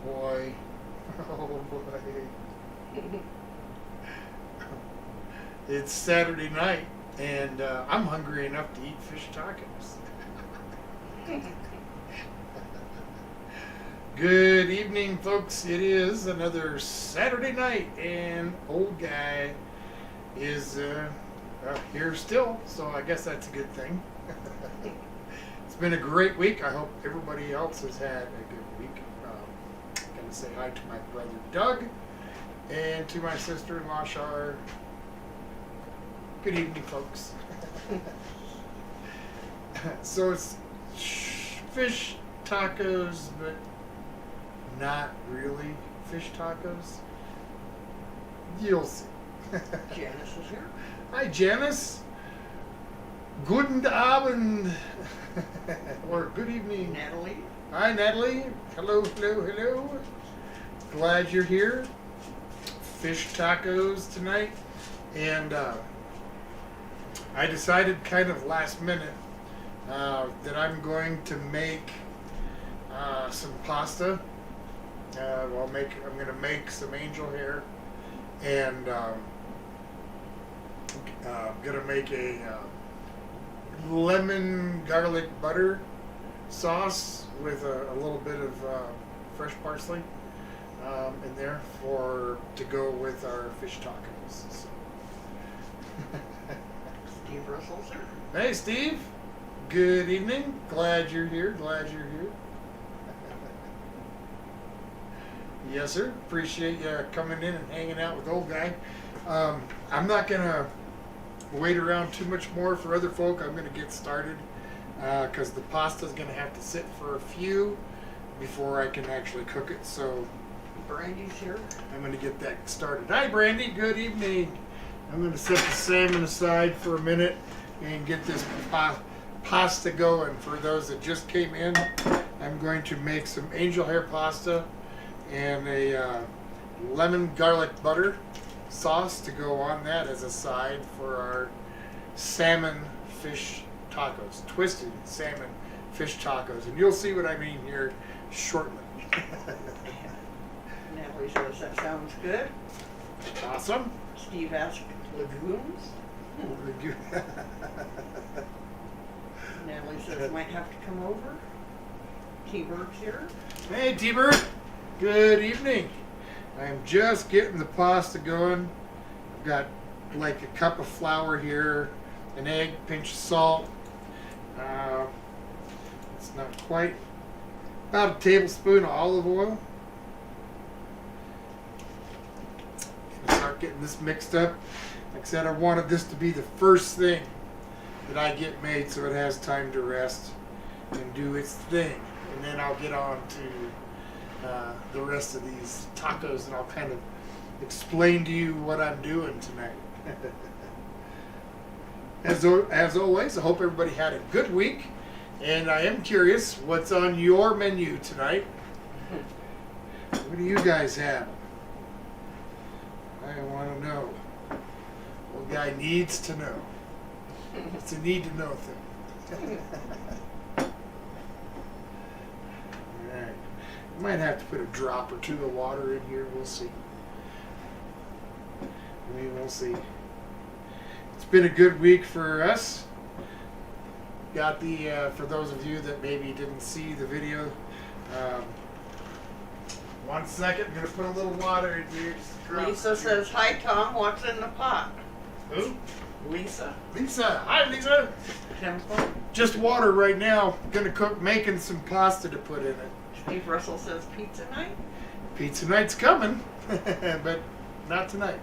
boy. Oh boy. It's Saturday night, and I'm hungry enough to eat fish tacos. Good evening, folks. It is another Saturday night, and old guy is here still, so I guess that's a good thing. It's been a great week. I hope everybody else has had a good week. I'm going to say hi to my brother Doug and to my sister-in-law Shar. Good evening, folks. So it's fish tacos, but not really fish tacos. You'll see. Janice is here. Hi, Janice. Guten Abend. Or good evening. Natalie. Hi, Natalie. Hello, hello, hello. Glad you're here. Fish tacos tonight. And I decided kind of last minute that I'm going to make some pasta. I'm going to make some angel hair, and I'm going to make a lemon garlic butter sauce with a little bit of fresh parsley in there to go with our fish tacos. So. Steve Russell's here. Hey, Steve. Good evening. Glad you're here. Yes, sir. Appreciate you coming in and hanging out with old guy. I'm not going to wait around too much more for other folk. I'm going to get started because the pasta's going to have to sit for a few before I can actually cook it. So Brandy's here. I'm going to get that started. Hi, Brandy. Good evening. I'm going to set the salmon aside for a minute and get this pasta going. For those that just came in, I'm going to make some angel hair pasta and a lemon garlic butter sauce to go on that as a side for our salmon fish tacos, twisted salmon fish tacos. And you'll see what I mean here shortly. Natalie says that sounds good. Awesome. Steve asked legumes. Natalie says might have to come over. T-Bird's here. Hey, T-Bird. Good evening. I'm just getting the pasta going. I've got like a cup of flour here, an egg, pinch of salt. It's not quite. About a tablespoon of olive oil. Gonna start getting this mixed up. Like I said, I wanted this to be the first thing that I get made so it has time to rest and do its thing. And then I'll get on to the rest of these tacos, and I'll kind of explain to you what I'm doing tonight. As always, I hope everybody had a good week, and I am curious what's on your menu tonight. What do you guys have? I want to know. Well, guy needs to know. It's a need to know thing. Alright. Might have to put a drop or two of water in here. We'll see. We'll see. It's been a good week for us. Got the, for those of you that maybe didn't see the video, 1 second, I'm going to put a little water in here. Lisa says, hi Tom, what's in the pot? Who? Lisa. Lisa. Hi, Lisa. Temple. Just water right now. Gonna cook, making some pasta to put in it. Steve Russell says pizza night. Pizza night's coming, but not tonight.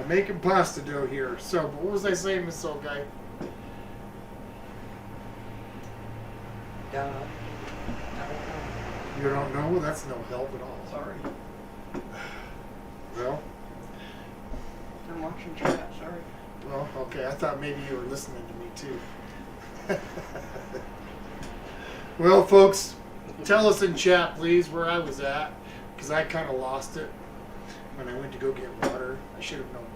Making pasta dough here. So, what was I saying, Miss Soul Guy? You don't know? Well, that's no help at all. Sorry. Well, I'm watching chat, sorry. well, okay. I thought maybe you were listening to me too. Well, folks, tell us in chat, please, where I was at, because I kind of lost it when I went to go get water. I should have known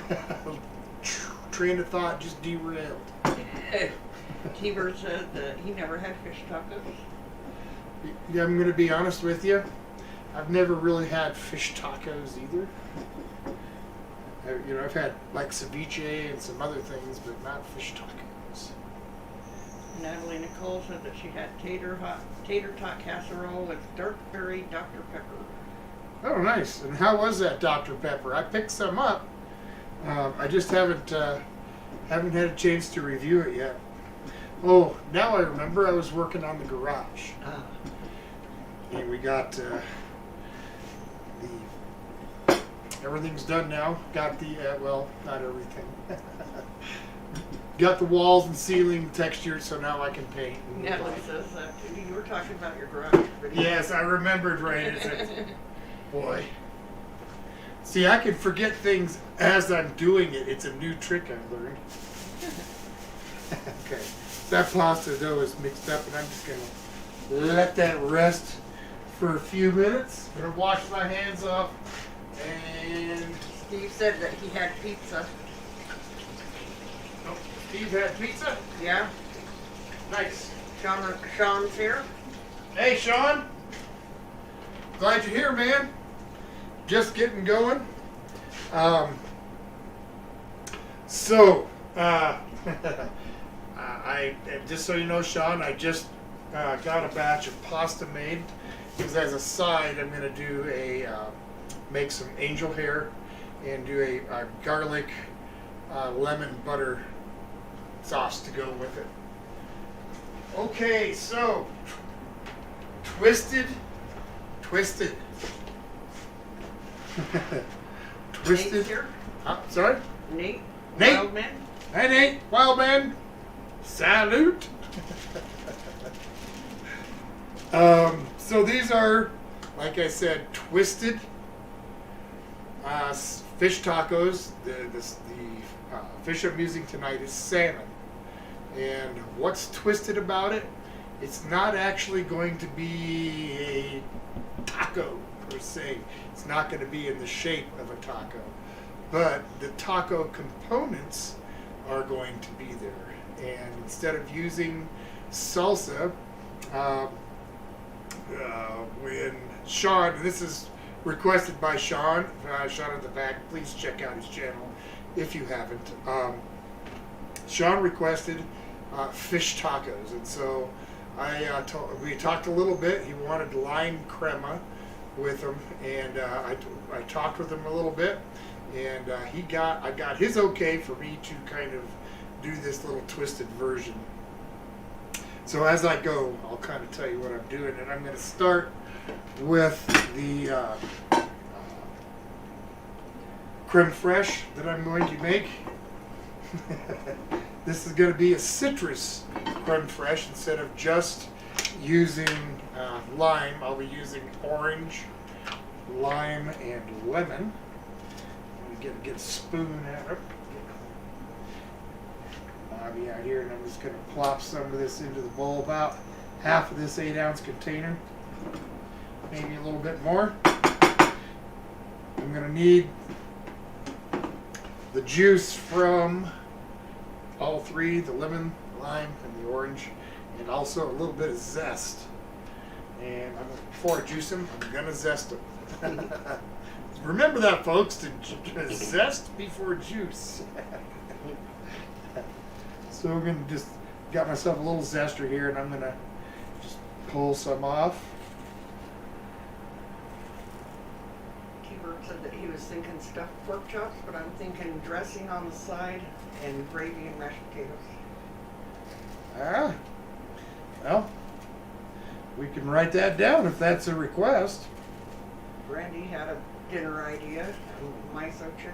better. Train of thought just derailed. T-Bird said that he never had fish tacos. Yeah, I'm going to be honest with you. I've never really had fish tacos either. I've had like ceviche and some other things, but not fish tacos. Natalie Nicole said that she had tater tot casserole with dark berry Dr. Pepper. Oh, nice. And how was that Dr. Pepper? I picked some up. I just haven't had a chance to review it yet. Oh, now I remember I was working on the garage. And we got everything's done now. Got the, well, not everything. Got the walls and ceiling textured, so now I can paint. Natalie says that too. You were talking about your garage video. Yes, I remembered right. Boy. See, I can forget things as I'm doing it. It's a new trick I've learned. Okay. That pasta dough is mixed up, and I'm just going to let that rest for a few minutes. I'm going to wash my hands off. And Steve said that he had pizza. oh, Steve had pizza? Yeah. Nice. Sean's here. Hey, Sean. Glad you're here, man. Just getting going. I just so you know, Sean, I just got a batch of pasta made. Because as a side, I'm going to do make some angel hair and do a garlic lemon butter sauce to go with it. Okay, so twisted. Nate's here. Sorry? Nate. Nate. Wildman. Hey Nate, Wildman. Salute. So these are, like I said, twisted fish tacos. The fish I'm using tonight is salmon. And what's twisted about it? It's not actually going to be a taco per se. It's not going to be in the shape of a taco. But the taco components are going to be there. And instead of using salsa, when Sean, and this is requested by Sean at the back, please check out his channel if you haven't. Sean requested fish tacos, and so we talked a little bit. He wanted lime crema with them, and I talked with him a little bit, and I got his okay for me to kind of do this little twisted version. So as I go, I'll kind of tell you what I'm doing, and I'm going to start with the creme fraiche that I'm going to make. This is going to be a citrus creme fraiche instead of just using lime. I'll be using orange, lime, and lemon. I'm going to get a spoon out. Bobby out here, and I'm just going to plop some of this into the bowl, about half of this 8-ounce container, maybe a little bit more. I'm going to need the juice from all three, the lemon, lime, and the orange, and also a little bit of zest. And before I juice them, I'm going to zest them. Remember that, folks, to zest before juice. So I'm going to just, got myself a little zester here, and I'm going to just pull some off. T-Bird said that he was thinking stuffed pork chops, but I'm thinking dressing on the side and gravy and mashed potatoes. Well, we can write that down if that's a request. Brandy had a dinner idea, miso chicken.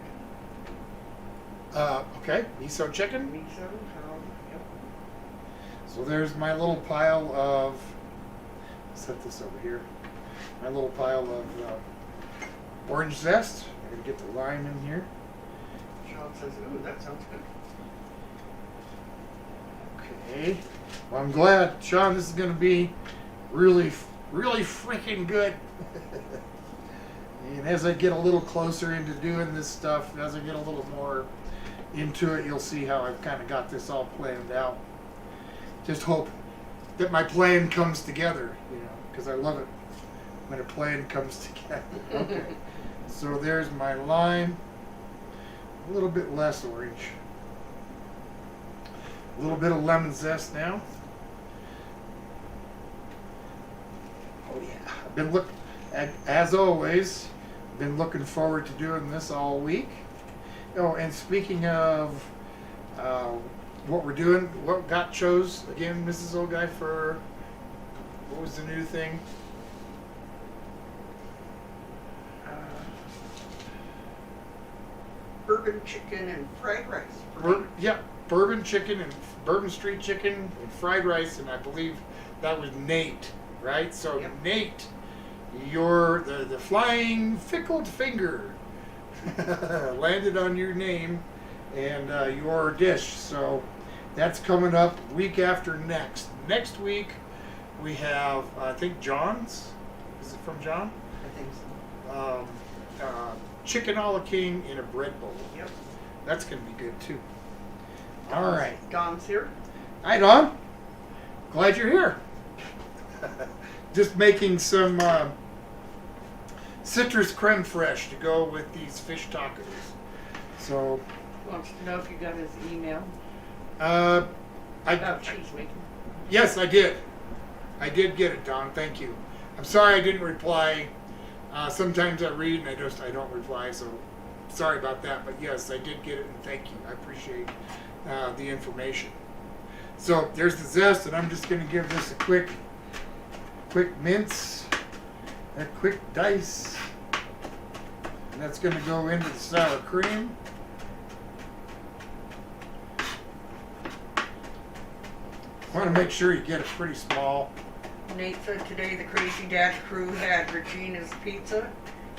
Okay, miso chicken. Miso, yep. So there's my little pile of, set this over here, my little pile of orange zest. I'm going to get the lime in here. Sean says, ooh, that sounds good. Okay. Well, I'm glad, Sean, this is going to be really freaking good. And as I get a little closer into doing this stuff, as I get a little more into it, you'll see how I've kind of got this all planned out. Just hope that my plan comes together, because I love it when a plan comes together. Okay. So there's my line. A little bit less orange. A little bit of lemon zest now. Oh yeah. I've been as always, been looking forward to doing this all week. Oh, and speaking of what we're doing, what got chose again, Mrs. Old Guy, for what was the new thing? Bourbon chicken and fried rice. Bourbon chicken and Bourbon Street chicken and fried rice, and I believe that was Nate, right? So Yep. Nate, you're the flying fickled finger landed on your name and your dish. So that's coming up week after next. Next week we have I think John's. Is it from John? I think so. Chicken a la king in a bread bowl. Yep. That's gonna be good too. All right. Don's here. Hi, Don. Glad you're here. Just making some citrus creme fraiche to go with these fish tacos. So, Wants to know if you got his email I about cheese making. yes, I did. I did get it, Don. Thank you. I'm sorry I didn't reply. Sometimes I read and I don't reply, so sorry about that. But yes, I did get it, and thank you. I appreciate the information. So there's the zest, and I'm just going to give this a quick mince, a quick dice, and that's going to go into the sour cream. Want to make sure you get it pretty small. Nate said today the Crazy Dad crew had Regina's Pizza.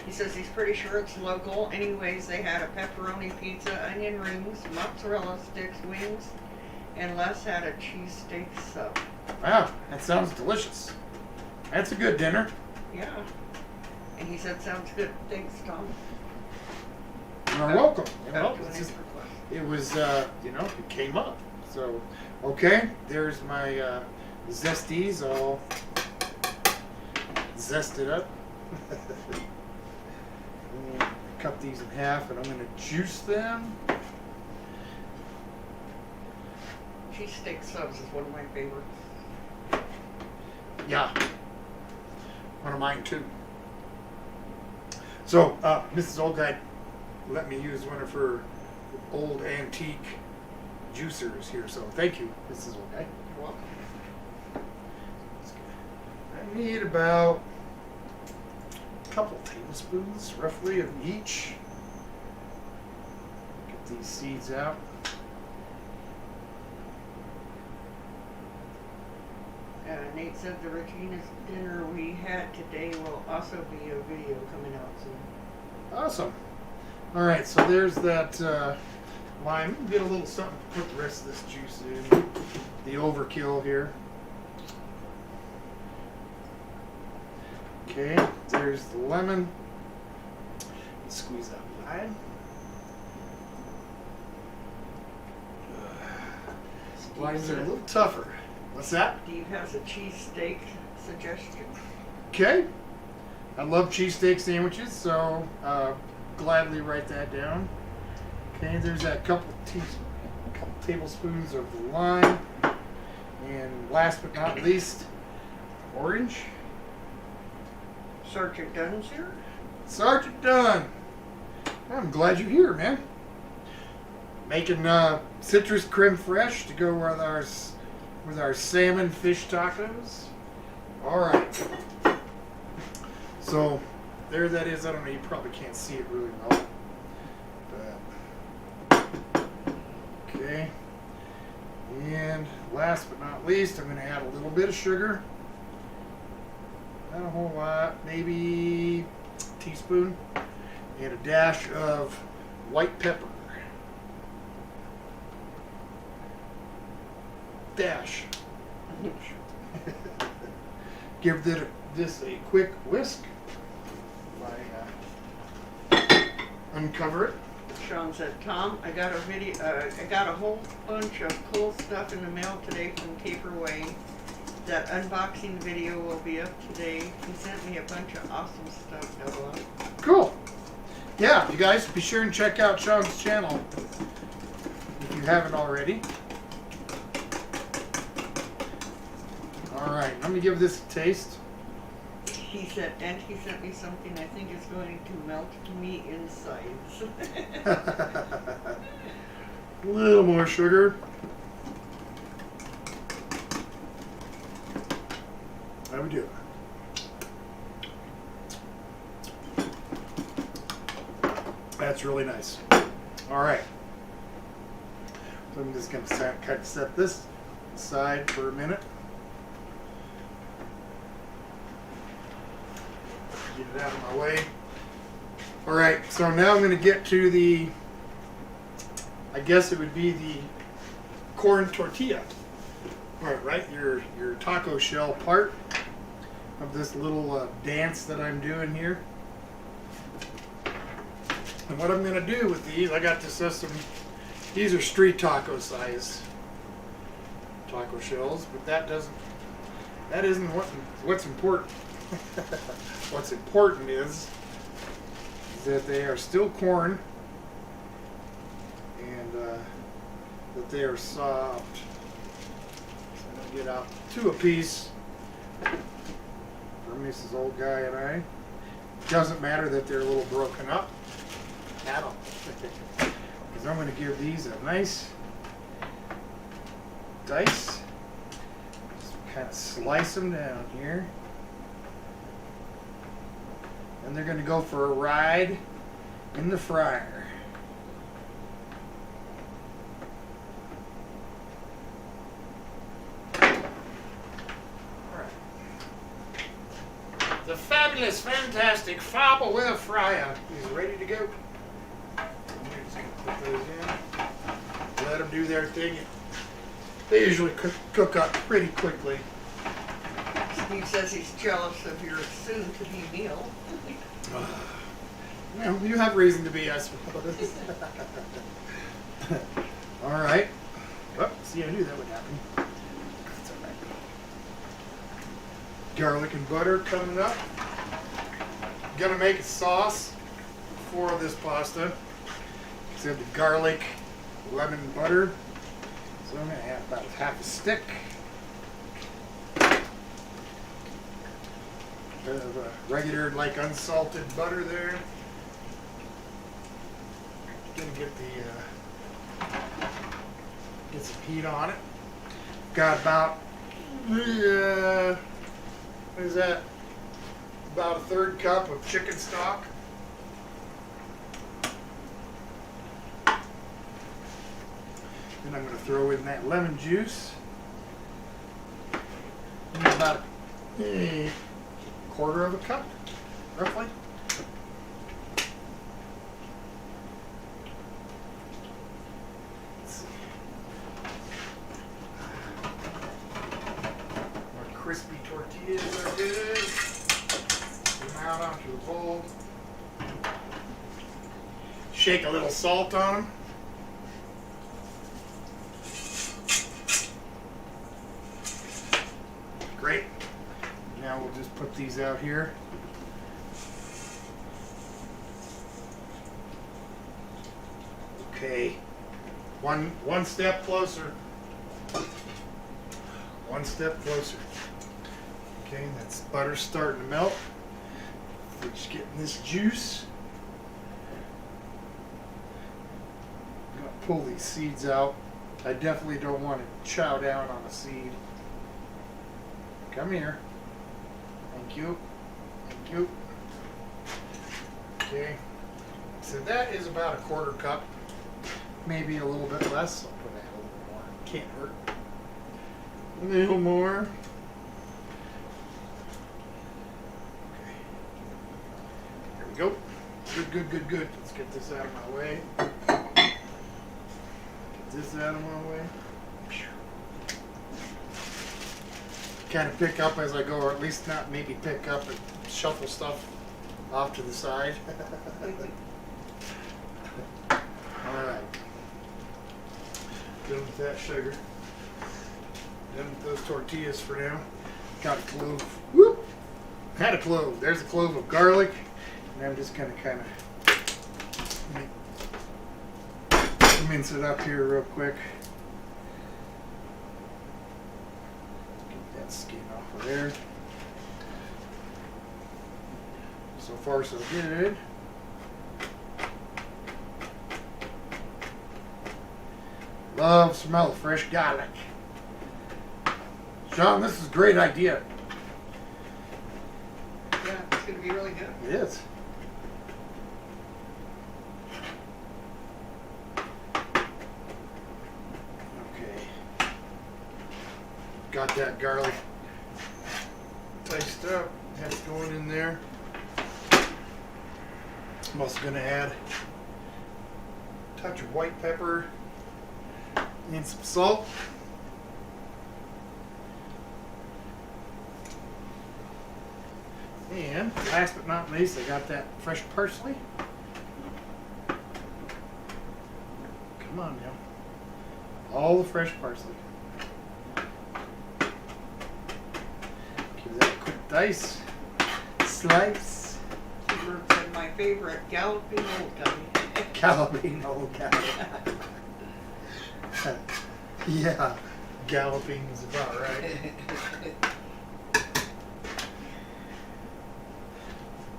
He says he's pretty sure it's local. Anyways, they had a pepperoni pizza, onion rings, mozzarella sticks, wings, and Les had a cheesesteak sub. Wow, that sounds delicious. That's a good dinner. Yeah. And he said, sounds good. Thanks, Tom. You're welcome. Back to an extra question. It was, it came up. So, okay, there's my zesties all zested up. And cut these in half, and I'm going to juice them. Cheesesteak subs is one of my favorites. Yeah, one of mine too. So, Mrs. Old Guy let me use one of her old antique juicers here, so thank you, Mrs. Old Guy. You're welcome. I need about a couple tablespoons, roughly, of each. Get these seeds out. Nate said the Regina's dinner we had today will also be a video coming out soon. Awesome. All right, so there's that lime. Get a little something to put the rest of this juice in. The overkill here. Okay, there's the lemon. Squeeze that wide. Limes are a little tougher. What's that? Steve has a cheesesteak suggestion. Okay. I love cheesesteak sandwiches, so gladly write that down. Okay, there's that couple tablespoons of the lime. And last but not least, orange. Sergeant Dunn's here. Sergeant Dunn. I'm glad you're here, man. Making citrus creme fraiche to go with our salmon fish tacos. All right. So there that is. I don't know. You probably can't see it really well. But, okay. And last but not least, I'm going to add a little bit of sugar. Not a whole lot, maybe a teaspoon, and a dash of white pepper. Dash. Give this a quick whisk. Uncover it. Sean said, Tom, I got a whole bunch of cool stuff in the mail today from Caper Way. That unboxing video will be up today. He sent me a bunch of awesome stuff, Ella. Cool. Yeah, you guys be sure and check out Sean's channel if you haven't already. All right, let me give this a taste. He said, and he sent me something I think is going to melt me insides. A little more sugar. How we do? That's really nice. All right. So I'm just going to kind of set this aside for a minute. Get it out of my way. All right. So now I'm going to get to the, I guess it would be the corn tortilla. Right, your taco shell part of this little dance that I'm doing here. And what I'm going to do with these, I got this system. These are street taco size taco shells, but that isn't what's important. What's important is that they are still corn and that they are soft. Get out 2 apiece for Mrs. Old Guy and I. Doesn't matter that they're a little broken up at all. Because I'm going to give these a nice dice. Just kind of slice them down here. And they're going to go for a ride in the fryer. The fabulous, fantastic Farberware fryer is ready to go. I'm just going to put those in. Let them do their thing. They usually cook up pretty quickly. Steve says he's jealous of your soon-to-be meal. Well, you have reason to be, I suppose. All right. Oh, see, I knew that would happen. That's all right. Garlic and butter coming up. Gonna make a sauce for this pasta. Instead of the garlic, lemon, butter. So I'm gonna have about half a stick of regular, like unsalted butter there. Gonna get get some heat on it. Got about what is that? About a 1/3 cup of chicken stock. Then I'm going to throw in that lemon juice. And about a 1/4 of a cup, roughly. Let's see. Our crispy tortillas are good. Put them out onto the bowl. Shake a little salt on them. Great. Now we'll just put these out here. Okay. One step closer. One step closer. Okay, that's butter starting to melt. We're just getting this juice. I'm gonna pull these seeds out. I definitely don't want to chow down on a seed. Come here. Thank you. Thank you. Okay. So that is about a 1/4 cup. Maybe a little bit less. I'll put that a little more. Can't hurt. A little more. Okay. There we go. Good, good, good, good. Let's get this out of my way. Get this out of my way. Kind of pick up as I go, or at least not maybe pick up and shuffle stuff off to the side. All right. Done with that sugar. Done with those tortillas for now. got a clove. Whoop! Had a clove. There's a clove of garlic. And I'm just going to kind of mince it up here real quick. Get that skin off of there. So far, so good. Love smell of fresh garlic. Sean, this is a great idea. Yeah, it's gonna be really good. It is. Okay. Got that garlic diced up. That's going in there. I'm also going to add a touch of white pepper and some salt. And last but not least, I got that fresh parsley. Come on now. All the fresh parsley. Give that a quick dice. Slice. Super said my favorite, galloping old guy. Galloping old guy. Yeah, galloping is about right.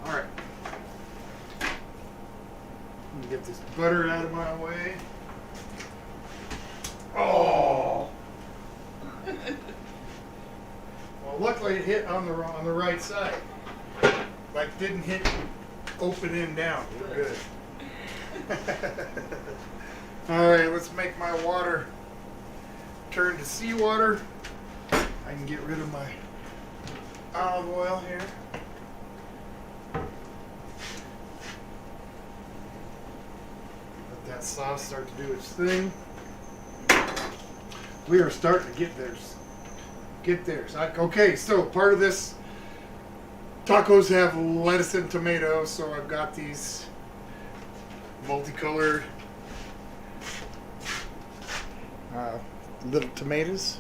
Alright. Let me get this butter out of my way. Oh! Well, luckily it hit on the right side. Like, didn't hit open and down. We're good. Alright, let's make my water turn to seawater. I can get rid of my olive oil here. Let that sauce start to do its thing. We are starting to get there. Get there. Okay, so part of this tacos have lettuce and tomatoes, so I've got these multicolored little tomatoes.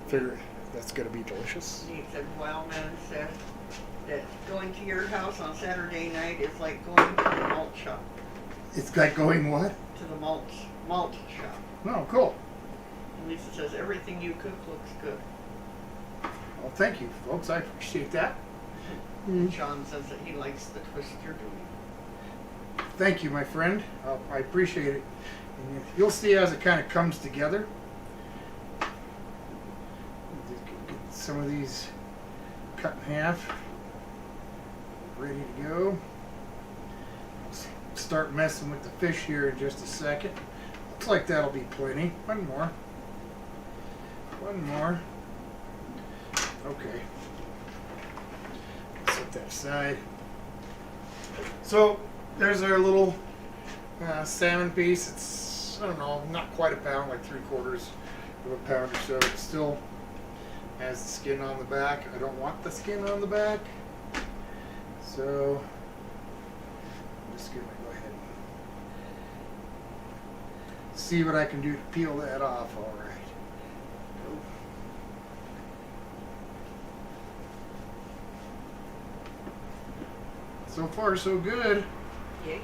Figure that's gonna be delicious. He said, wow, man, said that going to your house on Saturday night is like going to the malt shop. It's like going what? To the malt shop. Oh, cool. And Lisa says, everything you cook looks good. Well, thank you, folks. I appreciate that. And Sean says that he likes the twist you're doing. Thank you, my friend. I appreciate it. And you'll see as it kind of comes together. Get some of these cut in half. Ready to go. Start messing with the fish here in just a second. Looks like that'll be plenty. One more. One more. Okay. Set that aside. So there's our little salmon piece. It's, I don't know, not quite a pound, like 3/4 of a pound or so. It still has the skin on the back. I don't want the skin on the back. So I'm just going to go ahead and see what I can do to peel that off. All right. So far, so good. Yay.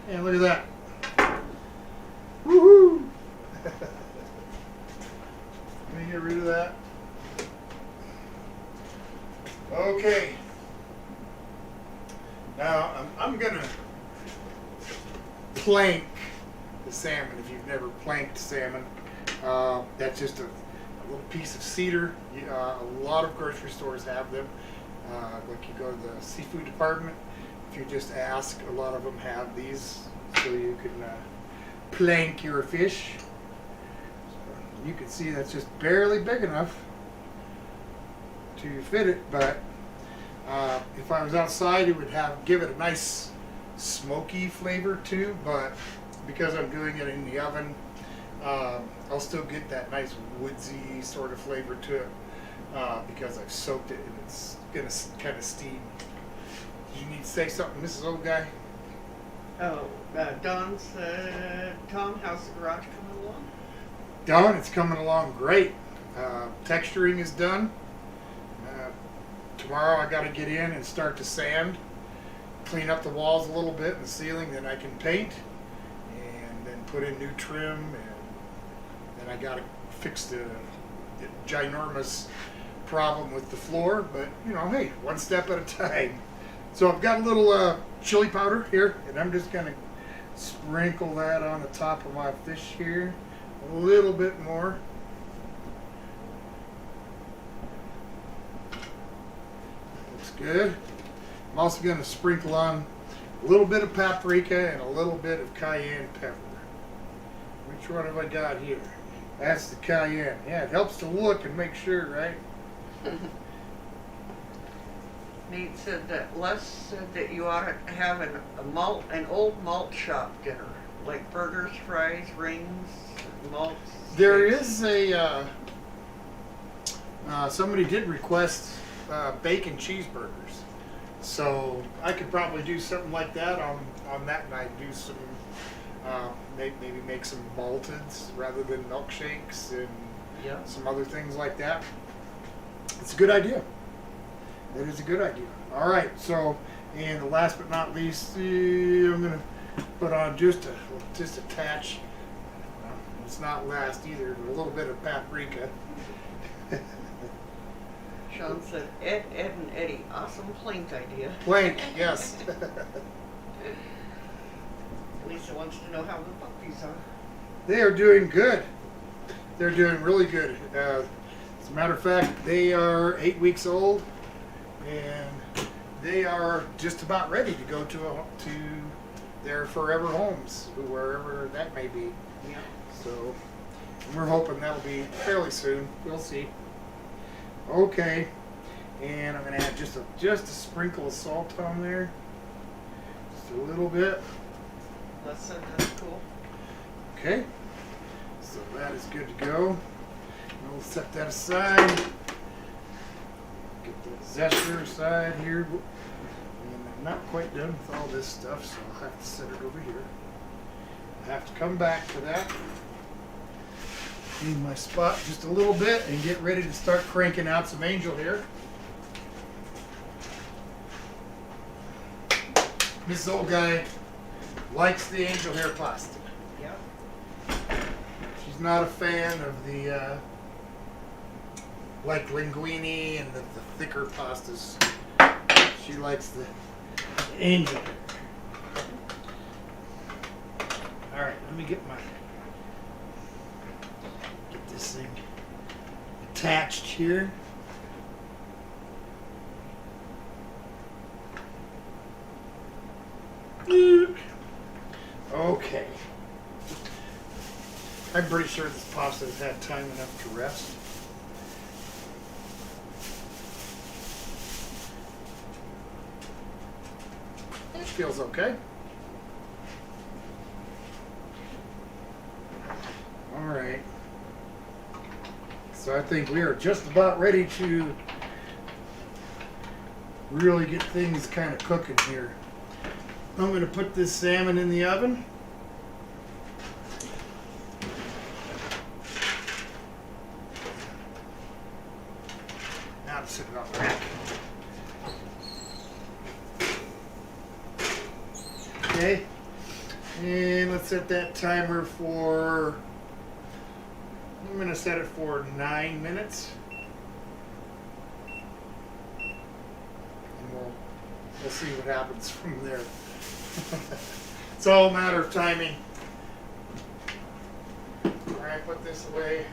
And look at that. Woohoo! Let me get rid of that. Okay. Now, I'm going to plank the salmon. If you've never planked salmon, that's just a little piece of cedar. A lot of grocery stores have them. Like you go to the seafood department, if you just ask, a lot of them have these, so you can plank your fish. So you can see that's just barely big enough to fit it, but if I was outside, it would give it a nice smoky flavor too. But because I'm doing it in the oven, I'll still get that nice woodsy sort of flavor to it. Because I've soaked it and it's gonna kind of steam. Do you need to say something, Mrs. Old Guy? Oh, Don said, Tom, how's the garage coming along? Don, it's coming along great. Texturing is done. Tomorrow I got to get in and start to sand, clean up the walls a little bit and the ceiling, then I can paint and then put in new trim, and then I got to fix the ginormous problem with the floor, but you know, hey, one step at a time. So I've got a little chili powder here, and I'm just gonna sprinkle that on the top of my fish here, a little bit more. Looks good. I'm also gonna sprinkle on a little bit of paprika and a little bit of cayenne pepper. Which one have I got here? That's the cayenne. Yeah, it helps to look and make sure, right? Nate said that Les said that you ought to have an old malt shop dinner, like burgers, fries, rings, malts. There steaks. is a somebody did request bacon cheeseburgers, so I could probably do something like that on that night. Do some maybe make some malteds rather than milkshakes and Yeah. some other things like that. It's a good idea. It is a good idea. All right, so, and the last but not least, I'm gonna put on just a touch. It's not last either. A little bit of paprika. Sean said, Ed, and Eddie, awesome plank idea. Plank, yes. Lisa wants to know how the puppies are. They are doing good. They're doing really good. As a matter of fact, they are 8 weeks old, and they are just about ready to go to their forever homes, wherever that may be. Yeah. So we're hoping that'll be fairly soon. We'll see. Okay, and I'm gonna add just a sprinkle of salt on there, just a little bit. Les said that's cool. Okay, so that is good to go. And we'll set that aside. Get the zester aside here. And I'm not quite done with all this stuff, so I'll have to set it over here. I'll have to come back to that. Clean my spot just a little bit and get ready to start cranking out some angel hair. This old guy likes the angel hair pasta. Yeah. She's not a fan of the like linguine and the thicker pastas. She likes the angel hair. All right, let me get this thing attached here. Okay. I'm pretty sure this pasta has had time enough to rest. It feels okay. All right. So I think we are just about ready to really get things kind of cooking here. I'm going to put this salmon in the oven. Now to sit it on the rack. Okay. And let's set that timer for, I'm going to set it for 9 minutes. And we'll see what happens from there. It's all a matter of timing. All right, put this away.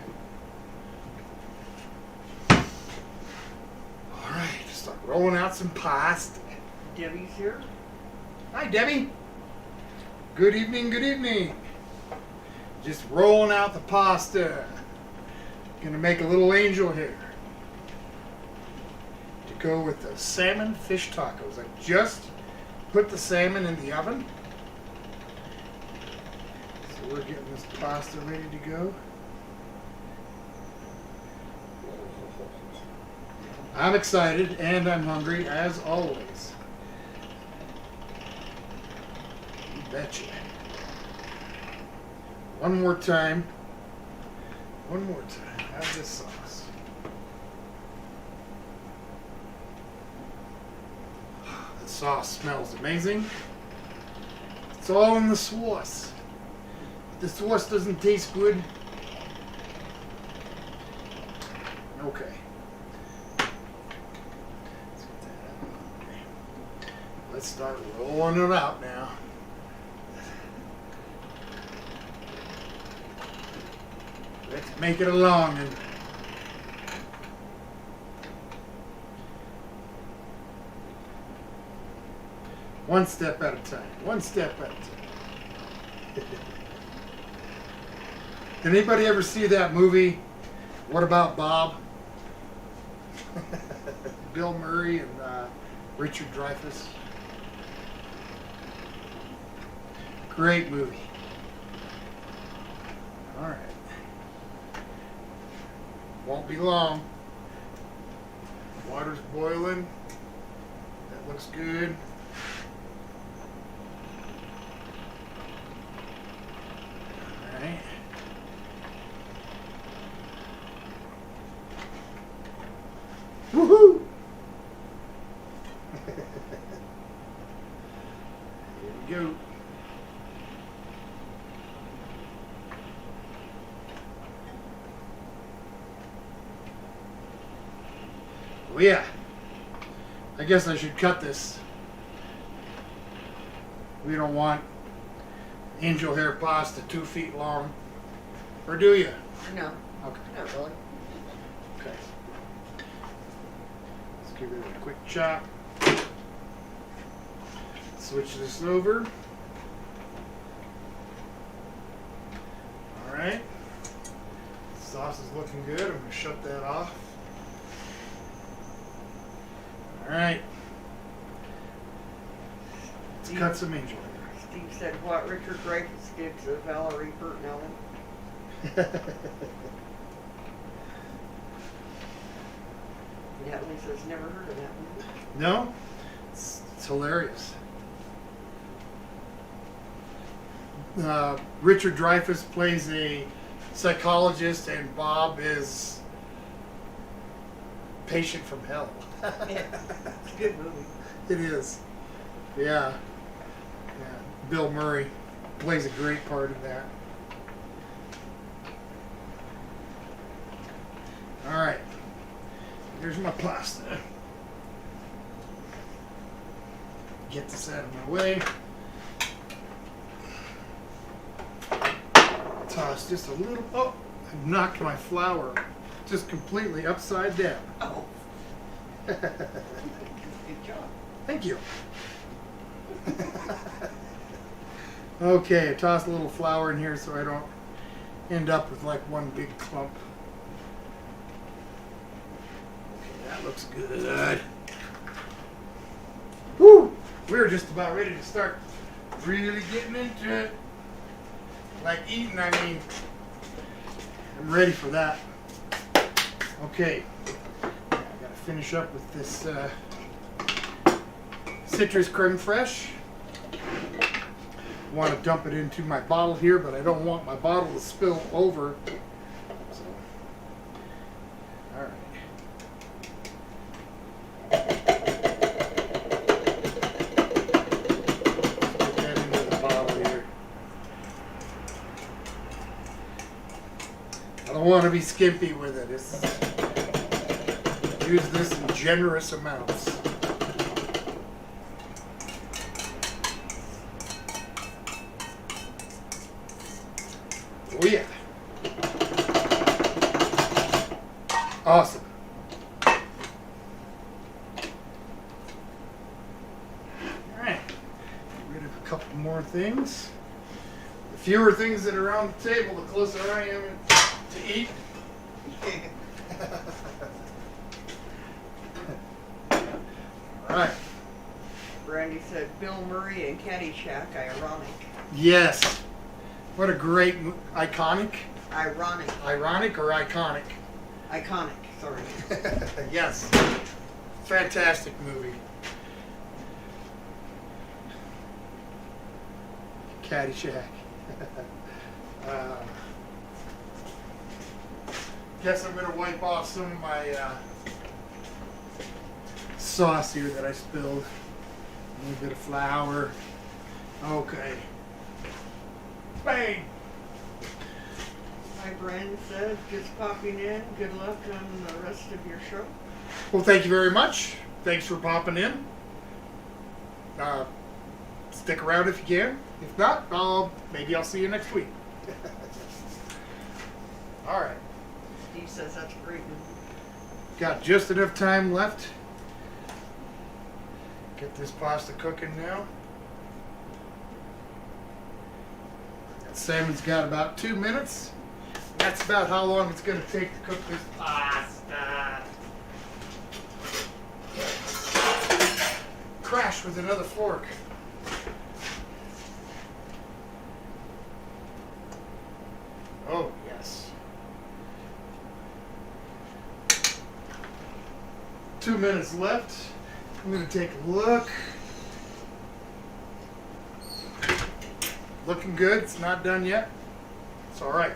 All right, start rolling out some pasta. Debbie's here. Hi, Debbie. Good evening, good evening. Just rolling out the pasta. Gonna make a little angel here to go with the salmon fish tacos. I just put the salmon in the oven. So we're getting this pasta ready to go. I'm excited and I'm hungry as always. You betcha. One more time. One more time. have this sauce. The sauce smells amazing. It's all in the sauce. If the sauce doesn't taste good, okay. Let's start rolling it out now. Let's make it a long one. One step at a time. One step at a time. Did anybody ever see that movie, What About Bob? Bill Murray and Richard Dreyfuss. Great movie. All right. Won't be long. Water's boiling. That looks good. All right. Woohoo! Here we go. Oh yeah, I guess I should cut this. We don't want angel hair pasta 2 feet long. Or do you? No, Okay. not really. Okay. Let's give it a quick chop. Switch this over. Alright. Sauce is looking good. I'm going to shut that off. Alright. Let's cut some angel Steve said what Richard Dreyfuss did to Valerie Bertinelli. hair. Natalie says never heard of that movie. No? It's hilarious. Richard Dreyfuss plays a psychologist and Bob is patient from hell. Yeah, it's a good movie. It is. Yeah. Yeah. Bill Murray plays a great part in that. All right. Here's my pasta. Get this out of my way. Toss just a little. Oh, I knocked my flour just completely upside down. Oh, good job. Thank you. Okay, toss a little flour in here so I don't end up with like one big clump. Okay, that looks good. Woo! We're just about ready to start really getting into it. Like eating, I mean. I'm ready for that. Okay. I gotta finish up with this citrus creme fraiche. Want to dump it into my bottle here, but I don't want my bottle to spill over. So, all right. Put that into the bottle here. I don't want to be skimpy with it. Use this in generous amounts. Oh yeah. Awesome. Alright. Get rid of a couple more things. The fewer things that are on the table, the closer I am to eat. Alright. Brandy said Bill Murray and Caddyshack, ironic. Yes. What a great, iconic, Ironic. ironic or iconic? Iconic, sorry. Yes. Fantastic movie. Caddyshack. Guess I'm gonna wipe off some of my sauce here that I spilled. A little bit of flour. Okay. Bang! My friend said, just popping in. Good luck on the rest of your show. Well, thank you very much. Thanks for popping in. Stick around if you can. If not, maybe I'll see you next week. All right. Steve says that's great. Got just enough time left. Get this pasta cooking now. That salmon's got about 2 minutes. That's about how long it's going to take to cook this pasta. Crash with another fork. Oh, yes. 2 minutes left. I'm going to take a look. Looking good. It's not done yet. It's all right.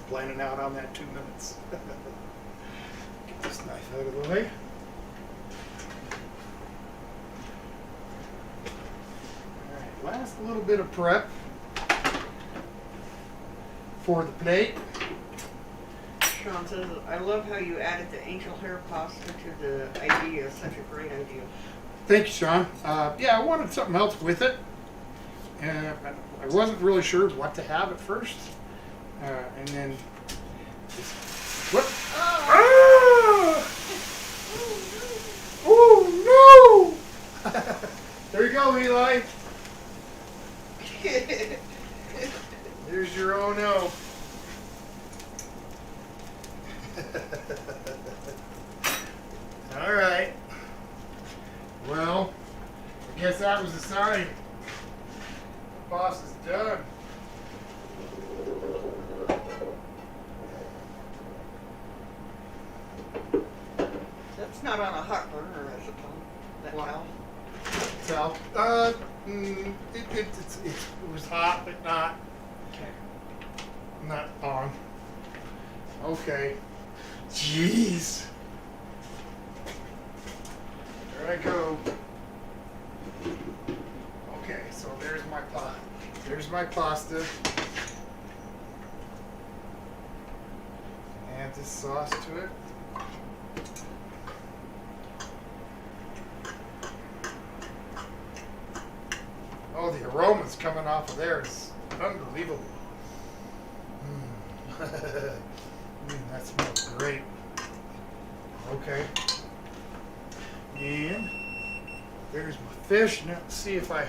Planning out on that 2 minutes. Get this knife out of the way. All right, last little bit of prep for the plate. Sean says, I love how you added the angel hair pasta to the idea. Such a great idea. Thank you, Sean. Yeah, I wanted something else with it. I wasn't really sure what to have at first. And then... What? Ah! Oh, no! There you go, Eli. There's your oh no. All right. Well, I guess that was a sign. The boss is done. That's not on a hot burner, is it, Tom? That What? towel? So, it was hot, but not on. Okay. Jeez. There I go. Okay, so there's my pot. There's my pasta. Add this sauce to it. Oh, the aroma's coming off of there. It's unbelievable. That smells great. Okay. And there's my fish. Now let's see if I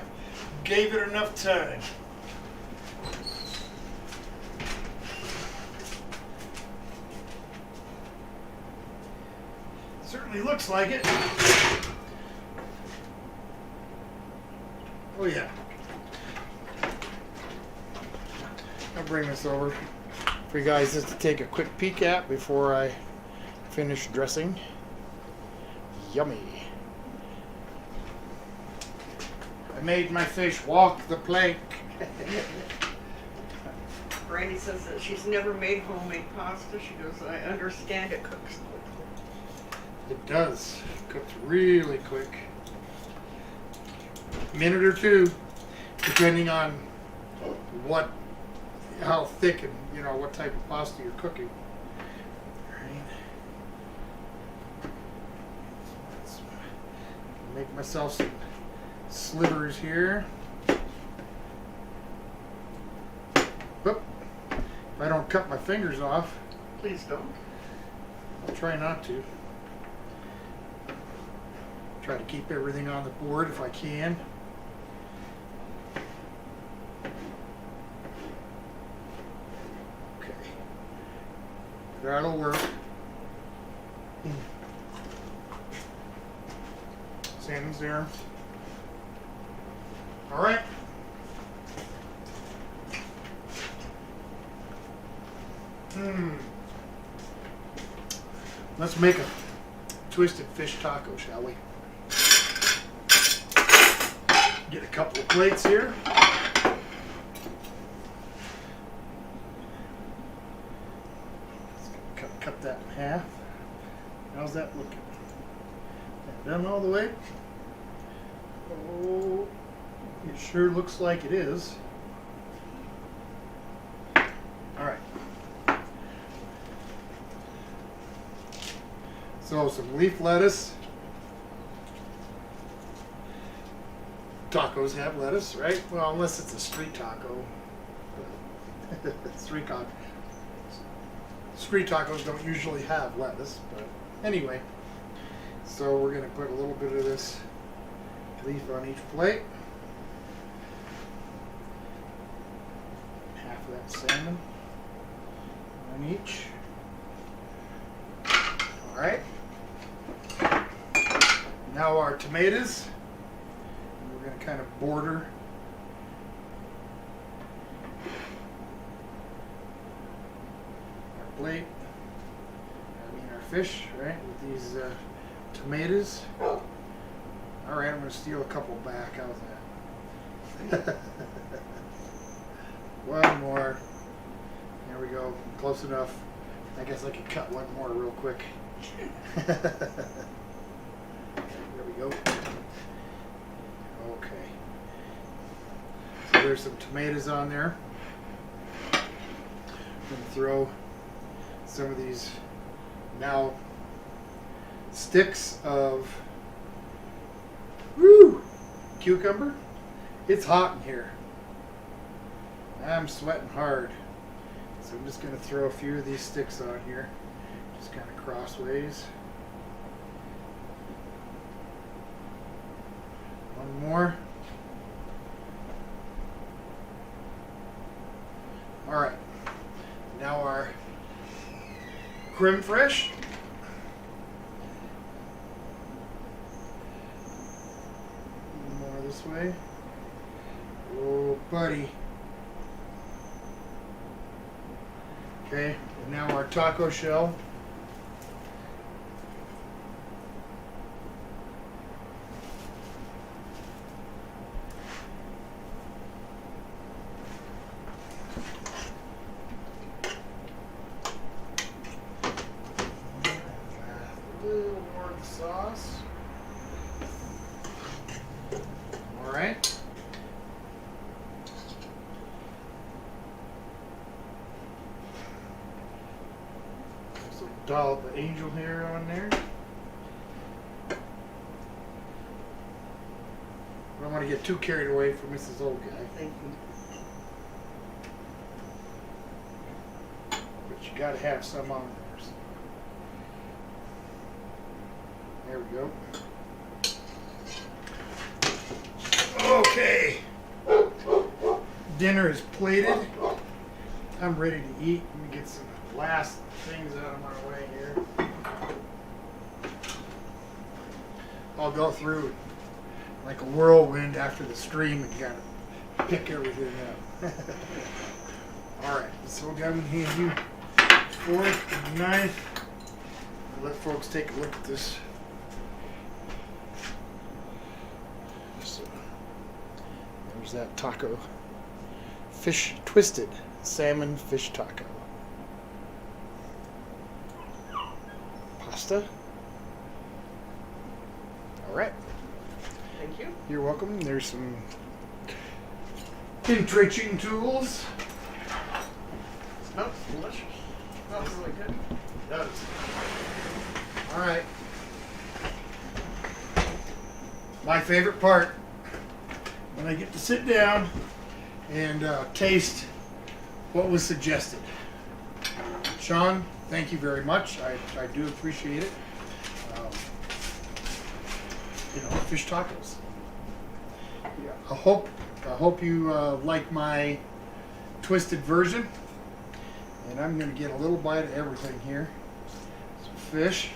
gave it enough time. Certainly looks like it. Oh yeah. I'll bring this over for you guys just to take a quick peek at before I finish dressing. Yummy. I made my fish walk the plank. Brandy says that she's never made homemade pasta. She goes, I understand it cooks quickly. It does. It cooks really quick. Minute or two, depending on how thick and what type of pasta you're cooking. Alright. Let's make myself some slivers here. Whoop. If I don't cut my fingers off, Please don't. I'll try not to. Try to keep everything on the board if I can. Okay. That'll work. Salmon's there. All right. Let's make a twisted fish taco, shall we? Get a couple of plates here. Cut that in half. How's that looking? That done all the way? Oh, it sure looks like it is. All right. So some leaf lettuce. Tacos have lettuce, right? Well, unless it's a street taco. Street tacos don't usually have lettuce, but anyway. So we're gonna put a little bit of this leaf on each plate. Half of that salmon on each. All right. Now our tomatoes. We're going to kind of border our plate. I mean our fish, right? With these tomatoes. All right, I'm going to steal a couple back. How's that? One more. There we go. Close enough. I guess I could cut one more real quick. There we go. Okay. So there's some tomatoes on there. I'm going to throw some of these now sticks of cucumber. It's hot in here. I'm sweating hard. So I'm just going to throw a few of these sticks on here. Just kind of crossways. One more. All right. Now our creme fraiche. More this way. Oh, buddy. Okay, and now our taco shell. A little more of the sauce. All right. Dollop of angel hair on there. I don't want to get too carried away from Mrs. Old Guy. Thank you. But you got to have some on there. There we go. Okay. Dinner is plated. I'm ready to eat. Let me get some last things out of my way here. I'll go through like a whirlwind after the stream and kind of pick everything up. Alright, so I'm going to hand you fork and knife. I'll let folks take a look at this. So, there's that taco. Fish twisted. Salmon fish taco. Pasta. All right. Thank you. You're welcome. There's some entrenching tools. Smells delicious. Smells really good. It does. All right. My favorite part, when I get to sit down and taste what was suggested. Sean, thank you very much. I do appreciate it. Fish tacos. Yeah, I hope you like my twisted version. And I'm going to get a little bite of everything here. Some fish.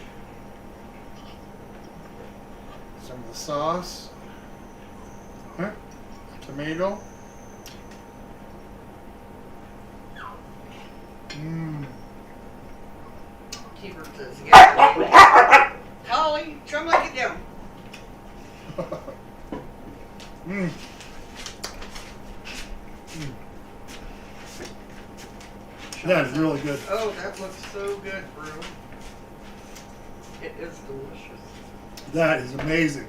Some of the sauce. Tomato. Keeper says, yeah. Holly, trim like it down. That is really good. Oh, that looks so good, Brew. It is delicious. That is amazing.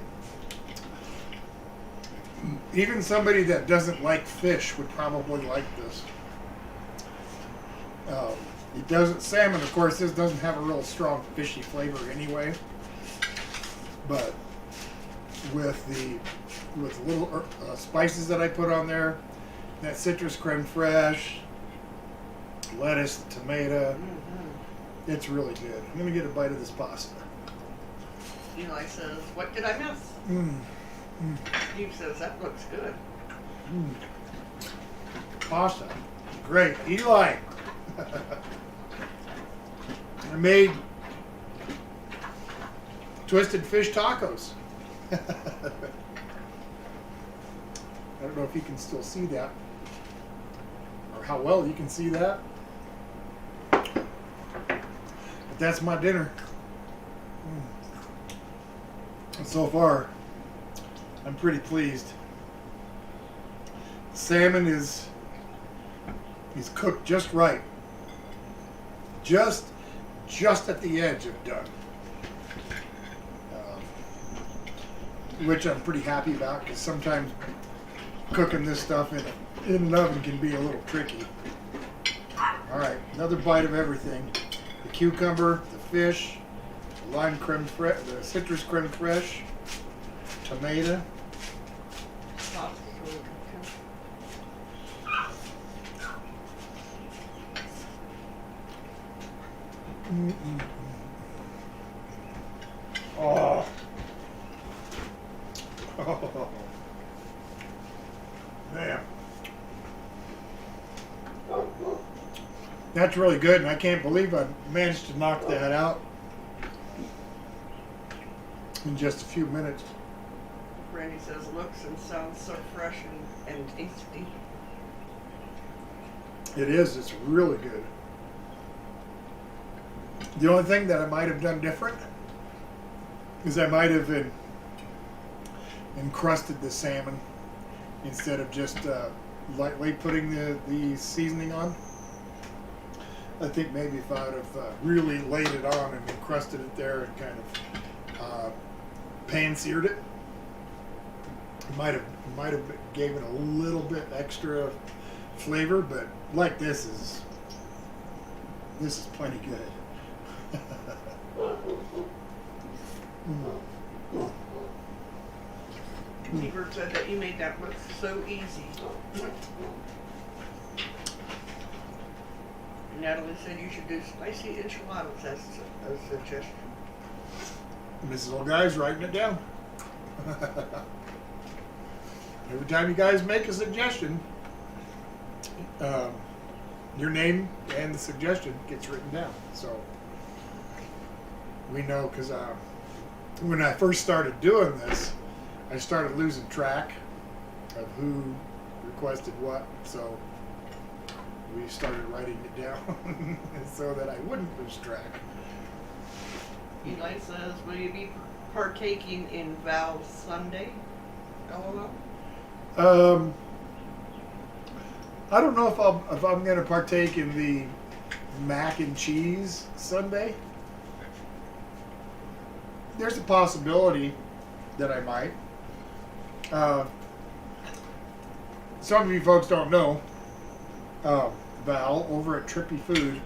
Even somebody that doesn't like fish would probably like this. It doesn't, salmon, of course, this doesn't have a real strong fishy flavor anyway. But with the little spices that I put on there, that citrus creme fraiche, lettuce, tomato, it's really good. I'm gonna get a bite of this pasta. Eli says, "What did I miss?" Steve says, "That looks good." Pasta, great. Eli, I made twisted fish tacos. I don't know if you can still see that, or how well you can see that. But that's my dinner. And so far, I'm pretty pleased. Salmon is cooked just right. Just at the edge of done. Which I'm pretty happy about, because sometimes cooking this stuff in an oven can be a little tricky. Alright, another bite of everything. The cucumber, the fish, the lime creme fraiche, the citrus creme fraiche, tomato. Pasta's really good too. Oh. Oh. Man. That's really good, and I can't believe I managed to knock that out in just a few minutes. Randy says, "Looks and sounds so fresh and tasty." It is. It's really good. The only thing that I might have done different is I might have encrusted the salmon instead of just lightly putting the seasoning on. I think maybe if I would have really laid it on and encrusted it there and kind of pan-seared it, might have gave it a little bit extra flavor. But like this is plenty good. Ebert said that you made that look so easy. Natalie said you should do spicy enchiladas. That's a suggestion. Mrs. Old Guy's writing it down. Every time you guys make a suggestion, your name and the suggestion gets written down. So we know, because when I first started doing this, I started losing track of who requested what. So we started writing it down so that I wouldn't lose track. Eli says, "Will you be partaking in Val's Sunday?" LOL. I don't know if I'm going to partake in the mac and cheese sundae. There's a possibility that I might. Some of you folks don't know, Val over at Trippy Food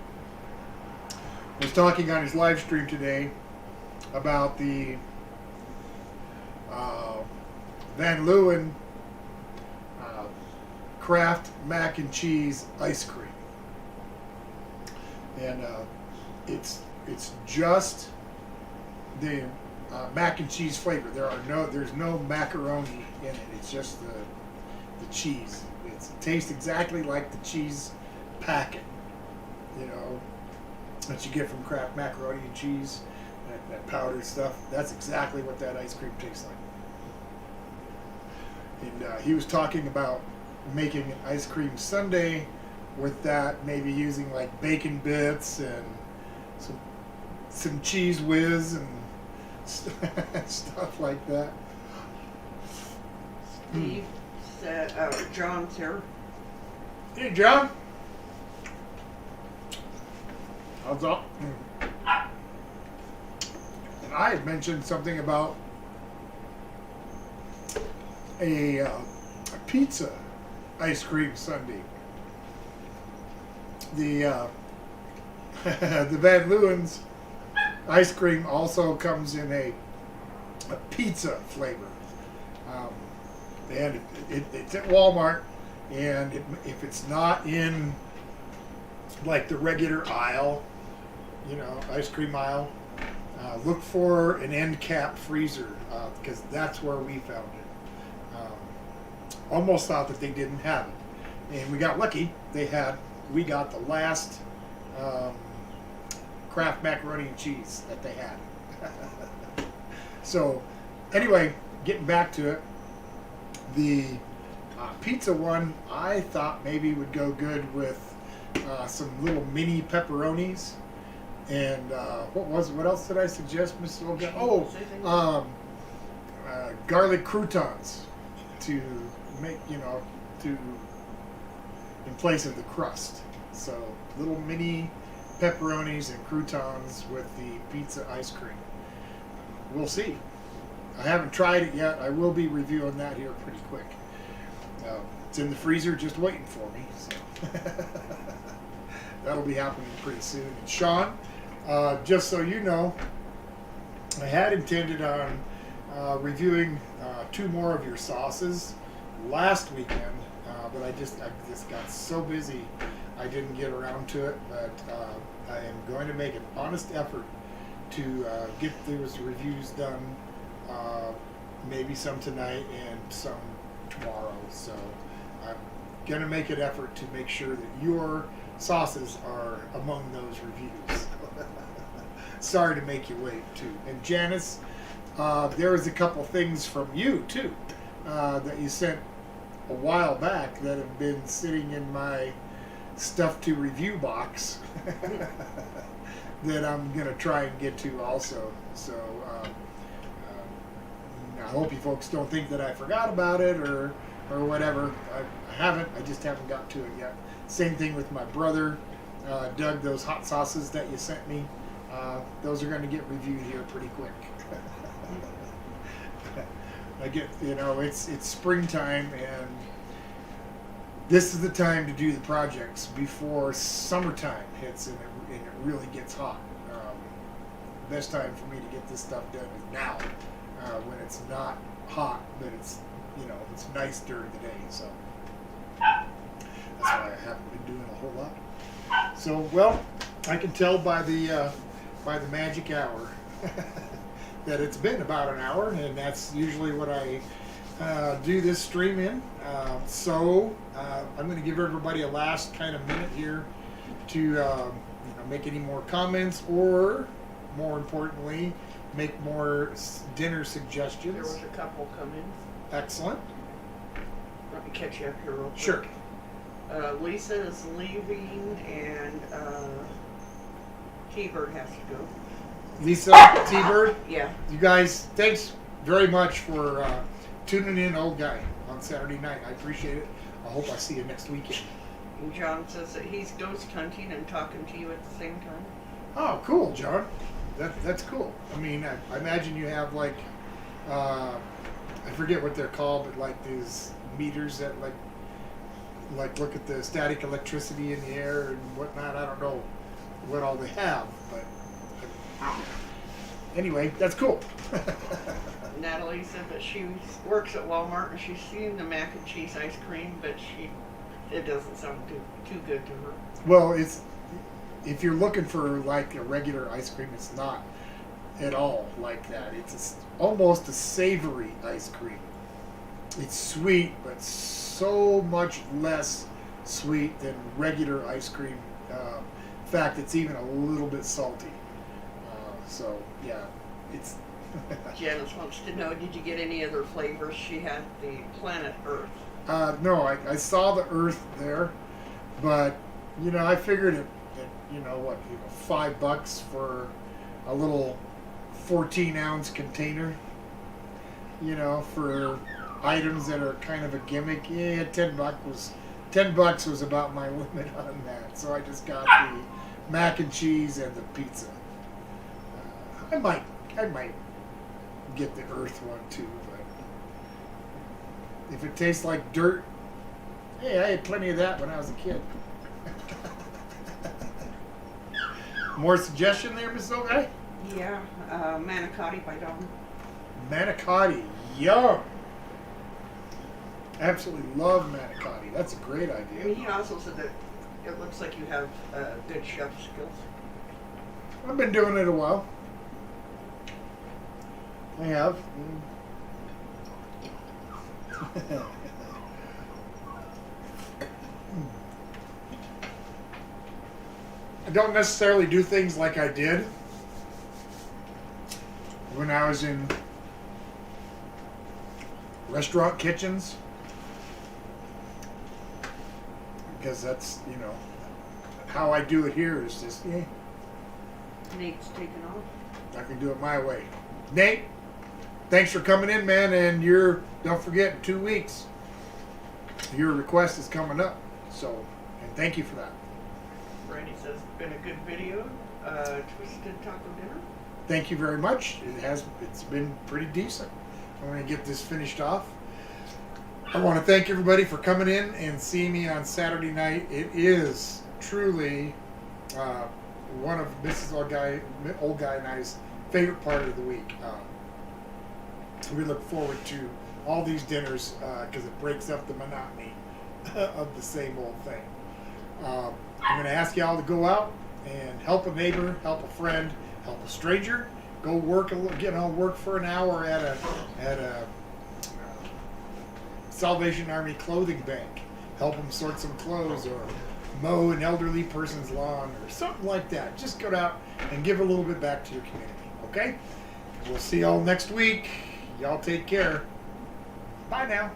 was talking on his live stream today about the Van Leeuwen Kraft mac and cheese ice cream, and it's just the mac and cheese flavor. There's no macaroni in it. It's just the cheese. It tastes exactly like the cheese packet, that you get from Kraft macaroni and cheese, that powdered stuff. That's exactly what that ice cream tastes like. And he was talking about making an ice cream sundae with that, maybe using like bacon bits and some cheese whiz and stuff like that. Steve said, John's here. Hey, John. How's up? I had mentioned something about a pizza ice cream sundae. The the Van Leeuwen's ice cream also comes in a pizza flavor, and it's at Walmart. And if it's not in like the regular aisle, ice cream aisle, look for an end cap freezer, because that's where we found it. Almost thought that they didn't have it, and we got lucky. We got the last Kraft macaroni and cheese that they had. So anyway, getting back to it, the pizza one I thought maybe would go good with some little mini pepperonis. And what else did I suggest, Mrs. Olga? Garlic croutons to make, in place of the crust. So little mini pepperonis and croutons with the pizza ice cream. We'll see. I haven't tried it yet. I will be reviewing that here pretty quick. It's in the freezer just waiting for me. So that'll be happening pretty soon. And Sean, just so you know, I had intended on reviewing 2 more of your sauces last weekend, but I just got so busy I didn't get around to it. But I am going to make an honest effort to get those reviews done, maybe some tonight and some tomorrow. So I'm going to make an effort to make sure that your sauces are among those reviews. Sorry to make you wait, too. And Janice, there was a couple things from you, too, that you sent a while back that have been sitting in my stuff to review box that I'm going to try and get to also. So I hope you folks don't think that I forgot about it or whatever. I haven't. I just haven't got to it yet. Same thing with my brother, Doug. Those hot sauces that you sent me, those are going to get reviewed here pretty quick. I get, it's springtime, and this is the time to do the projects before summertime hits and it really gets hot. Best time for me to get this stuff done is now, when it's not hot, but it's it's nice during the day. So that's why I haven't been doing a whole lot. So well, I can tell by the magic hour that it's been about an hour, and that's usually what I do this stream in. So I'm going to give everybody a last kind of minute here to make any more comments, or more importantly, make more dinner suggestions. There was a couple come in. Excellent. Let me catch you up here real quick. Sure. Lisa is leaving, and T-Bird has to go. Lisa, T-Bird, Yeah. you guys, thanks very much for tuning in, old guy, on Saturday night. I appreciate it. I hope I see you next weekend. And John says that he's ghost hunting and talking to you at the same time. Oh, cool, John. That's cool. I mean, I imagine you have like, I forget what they're called, but like these meters that like look at the static electricity in the air and whatnot. I don't know what all they have, but anyway, that's cool. Natalie said that she works at Walmart and she's seen the mac and cheese ice cream, but it doesn't sound too good to her. Well, if you're looking for like a regular ice cream, it's not at all like that. It's almost a savory ice cream. It's sweet, but so much less sweet than regular ice cream. In fact, it's even a little bit salty. So yeah, it's. Janice wants to know, did you get any other flavors? She had the Planet Earth. No, I saw the Earth there, but I figured it $5 for a little 14-ounce container. For items that are kind of a gimmick. Yeah, $10 was about my limit on that. So I just got the mac and cheese and the pizza. I might I might get the earth one too, but if it tastes like dirt, hey, I had plenty of that when I was a kid. More suggestion there, Miss Guy? Yeah, manicotti by Dawn. Manicotti, yum! Absolutely love manicotti. That's a great I mean, idea. he also said that it looks like you have good chef skills. I've been doing it a while. I have. I don't necessarily do things like I did when I was in restaurant kitchens, because that's, you know, how I do it here is just, Nate's taken off. I can do it my way. Nate, thanks for coming in, man, and don't forget, in 2 weeks, your request is coming up, so, and thank you for that. Randy says it's been a good video. Twisted Taco Dinner. Thank you very much. It's been pretty decent. I'm going to get this finished off. I want to thank everybody for coming in and seeing me on Saturday night. It is truly one of Mrs. Old Guy and I's favorite part of the week. We look forward to all these dinners because it breaks up the monotony of the same old thing. I'm going to ask y'all to go out and help a neighbor, help a friend, help a stranger. Go work work for an hour at a Salvation Army clothing bank. Help them sort some clothes or mow an elderly person's lawn or something like that. Just go out and give a little bit back to your community. Okay? We'll see y'all next week. Y'all take care. Bye now.